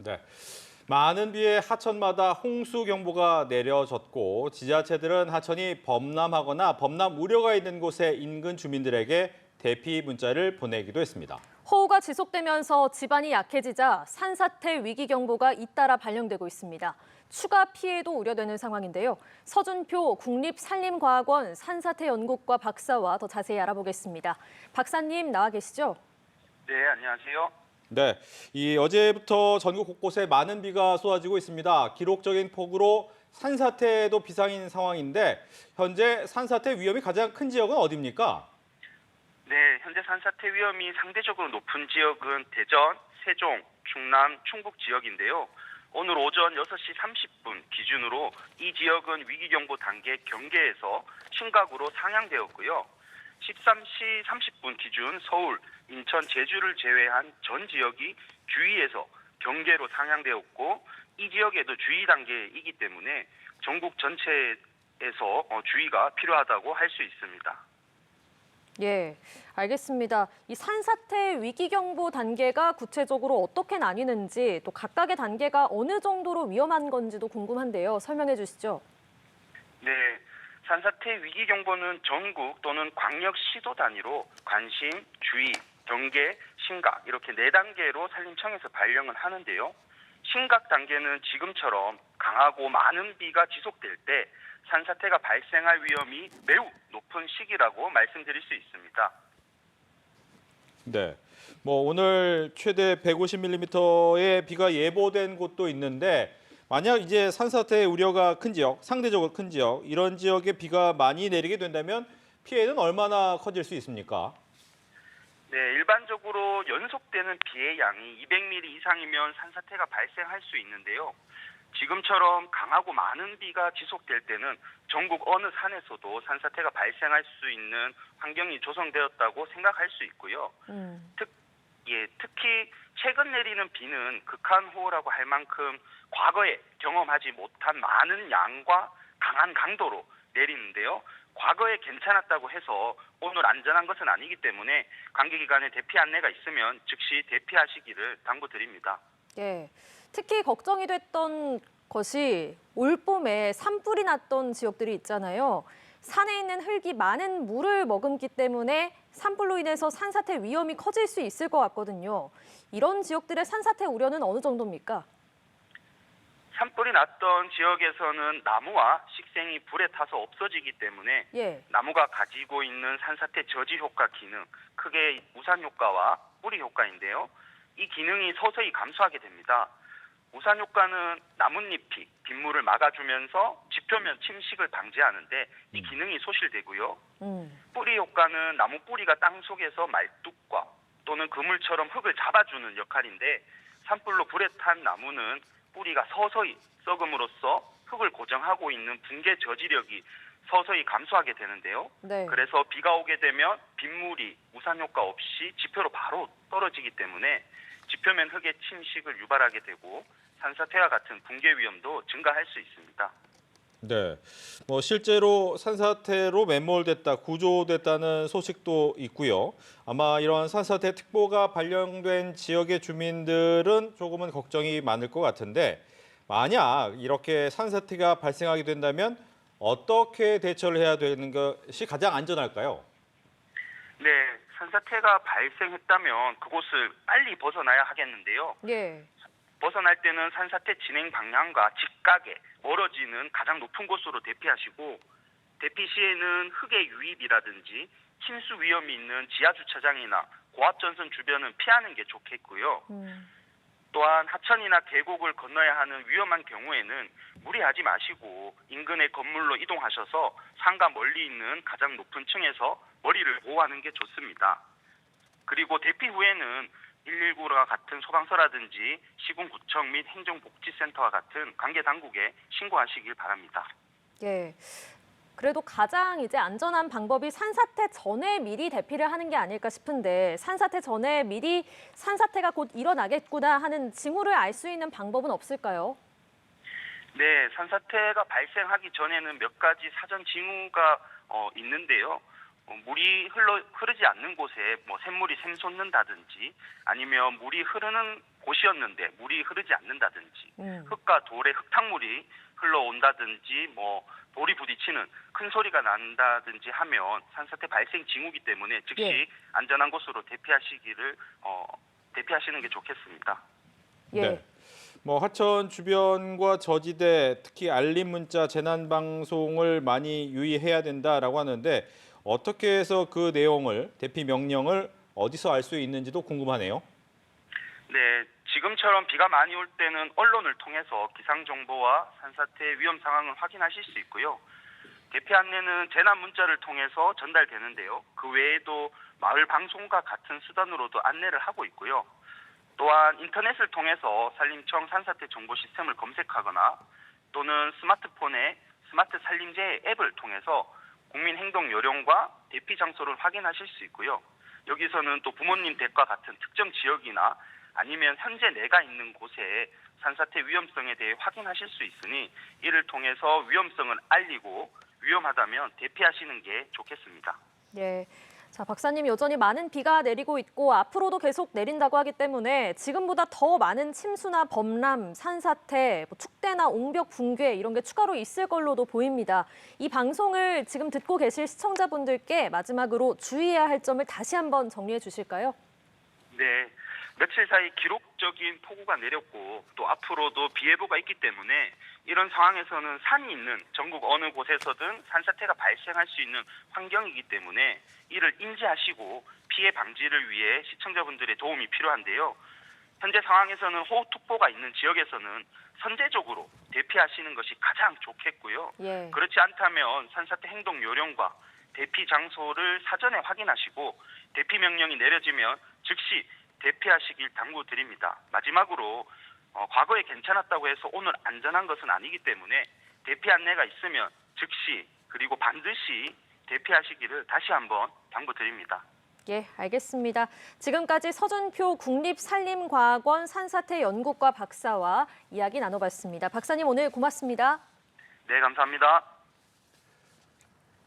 네. 많은 비에 하천마다 홍수 경보가 내려졌고 지자체들은 하천이 범람하거나 범람 우려가 있는 곳에 인근 주민들에게 대피 문자를 보내기도 했습니다. 호우가 지속되면서 지반이 약해지자 산사태 위기 경보가 잇따라 발령되고 있습니다. 추가 피해도 우려되는 상황인데요. 서준표 국립산림과학원 산사태 연구과 박사와 더 자세히 알아보겠습니다. 박사님 나와 계시죠? 네, 안녕하세요. 네, 어제부터 전국 곳곳에 많은 비가 쏟아지고 있습니다. 기록적인 폭우로 산사태도 비상인 상황인데 현재 산사태 위험이 가장 큰 지역은 어디입니까? 네, 현재 산사태 위험이 상대적으로 높은 지역은 대전, 세종, 충남, 충북 지역인데요. 오늘 오전 6시 30분 기준으로 이 지역은 위기경보 단계 경계에서 심각으로 상향되었고요. 13시 30분 기준 서울, 인천, 제주를 제외한 전 지역이 주의에서 경계로 상향되었고 이 지역에도 주의 단계이기 때문에 전국 전체에서 주의가 필요하다고 할 수 있습니다. 예, 알겠습니다. 이 산사태 위기경보 단계가 구체적으로 어떻게 나뉘는지 또 각각의 단계가 어느 정도로 위험한 건지도 궁금한데요. 설명해 주시죠. 네, 산사태 위기경보는 전국 또는 광역시도 단위로 관심, 주의, 경계, 심각 이렇게 4단계로 산림청에서 발령을 하는데요. 심각 단계는 지금처럼 강하고 많은 비가 지속될 때 산사태가 발생할 위험이 매우 높은 시기라고 말씀드릴 수 있습니다. 네, 오늘 최대 150mm의 비가 예보된 곳도 있는데 만약 이제 산사태 우려가 큰 지역, 상대적으로 큰 지역, 이런 지역에 비가 많이 내리게 된다면 피해는 얼마나 커질 수 있습니까? 네, 일반적으로 연속되는 비의 양이 200mm 이상이면 산사태가 발생할 수 있는데요. 지금처럼 강하고 많은 비가 지속될 때는 전국 어느 산에서도 산사태가 발생할 수 있는 환경이 조성되었다고 생각할 수 있고요. 특히 최근 내리는 비는 극한호우라고 할 만큼 과거에 경험하지 못한 많은 양과 강한 강도로 내리는데요. 과거에 괜찮았다고 해서 오늘 안전한 것은 아니기 때문에 관계기관에 대피 안내가 있으면 즉시 대피하시기를 당부드립니다. 예, 특히 걱정이 됐던 것이 올봄에 산불이 났던 지역들이 있잖아요. 산에 있는 흙이 많은 물을 머금기 때문에 산불로 인해서 산사태 위험이 커질 수 있을 것 같거든요. 이런 지역들의 산사태 우려는 어느 정도입니까? 산불이 났던 지역에서는 나무와 식생이 불에 타서 없어지기 때문에 나무가 가지고 있는 산사태 저지 효과 기능, 크게 우산 효과와 뿌리 효과인데요. 이 기능이 서서히 감소하게 됩니다. 우산 효과는 나뭇잎이 빗물을 막아주면서 지표면 침식을 방지하는데 이 기능이 소실되고요. 뿌리 효과는 나무 뿌리가 땅 속에서 말뚝과 또는 그물처럼 흙을 잡아주는 역할인데 산불로 불에 탄 나무는 뿌리가 서서히 썩음으로써 흙을 고정하고 있는 붕괴 저지력이 서서히 감소하게 되는데요. 그래서 비가 오게 되면 빗물이 우산 효과 없이 지표로 바로 떨어지기 때문에 지표면 흙의 침식을 유발하게 되고 산사태와 같은 붕괴 위험도 증가할 수 있습니다. 네, 실제로 산사태로 매몰됐다, 구조됐다는 소식도 있고요. 아마 이런 산사태 특보가 발령된 지역의 주민들은 조금은 걱정이 많을 것 같은데 만약 이렇게 산사태가 발생하게 된다면 어떻게 대처를 해야 되는 것이 가장 안전할까요? 네, 산사태가 발생했다면 그곳을 빨리 벗어나야 하겠는데요. 벗어날 때는 산사태 진행 방향과 직각에 멀어지는 가장 높은 곳으로 대피하시고 대피 시에는 흙의 유입이라든지 침수 위험이 있는 지하주차장이나 고압전선 주변은 피하는 게 좋겠고요. 또한 하천이나 계곡을 건너야 하는 위험한 경우에는 무리하지 마시고 인근의 건물로 이동하셔서 산과 멀리 있는 가장 높은 층에서 머리를 보호하는 게 좋습니다. 그리고 대피 후에는 119와 같은 소방서라든지 시군구청 및 행정복지센터와 같은 관계 당국에 신고하시길 바랍니다. 예. 그래도 가장 이제 안전한 방법이 산사태 전에 미리 대피를 하는 게 아닐까 싶은데 산사태 전에 미리 산사태가 곧 일어나겠구나 하는 징후를 알 수 있는 방법은 없을까요? 네, 산사태가 발생하기 전에는 몇 가지 사전 징후가 있는데요. 물이 흐르지 않는 곳에 샘물이 샘솟는다든지 아니면 물이 흐르는 곳이었는데 물이 흐르지 않는다든지 흙과 돌에 흙탕물이 흘러온다든지 뭐 돌이 부딪히는 큰 소리가 난다든지 하면 산사태 발생 징후이기 때문에 즉시 안전한 곳으로 대피하시는 게 좋겠습니다. 네. 뭐 하천 주변과 저지대 특히 알림 문자 재난 방송을 많이 유의해야 된다라고 하는데 어떻게 해서 그 내용을 대피 명령을 어디서 알 수 있는지도 궁금하네요. 네, 지금처럼 비가 많이 올 때는 언론을 통해서 기상 정보와 산사태 위험 상황을 확인하실 수 있고요. 대피 안내는 재난 문자를 통해서 전달되는데요. 그 외에도 마을 방송과 같은 수단으로도 안내를 하고 있고요. 또한 인터넷을 통해서 산림청 산사태 정보 시스템을 검색하거나 또는 스마트폰의 스마트 산림제 앱을 통해서 국민 행동 요령과 대피 장소를 확인하실 수 있고요. 여기서는 또 부모님 댁과 같은 특정 지역이나 아니면 현재 내가 있는 곳에 산사태 위험성에 대해 확인하실 수 있으니 이를 통해서 위험성을 알리고 위험하다면 대피하시는 게 좋겠습니다. 네. 자, 박사님 여전히 많은 비가 내리고 있고 앞으로도 계속 내린다고 하기 때문에 지금보다 더 많은 침수나 범람, 산사태, 축대나 옹벽 붕괴 이런 게 추가로 있을 걸로도 보입니다. 이 방송을 지금 듣고 계실 시청자분들께 마지막으로 주의해야 할 점을 다시 한번 정리해 주실까요? 네. 며칠 사이 기록적인 폭우가 내렸고 또 앞으로도 비 예보가 있기 때문에 이런 상황에서는 산이 있는 전국 어느 곳에서든 산사태가 발생할 수 있는 환경이기 때문에 이를 인지하시고 피해 방지를 위해 시청자분들의 도움이 필요한데요. 현재 상황에서는 호우특보가 있는 지역에서는 선제적으로 대피하시는 것이 가장 좋겠고요. 그렇지 않다면 산사태 행동 요령과 대피 장소를 사전에 확인하시고 대피 명령이 내려지면 즉시 대피하시길 당부드립니다. 마지막으로 과거에 괜찮았다고 해서 오늘 안전한 것은 아니기 때문에 대피 안내가 있으면 즉시 그리고 반드시 대피하시기를 다시 한번 당부드립니다. 예, 알겠습니다. 지금까지 서준표 국립산림과학원 산사태 연구과 박사와 이야기 나눠봤습니다. 박사님 오늘 고맙습니다. 네, 감사합니다.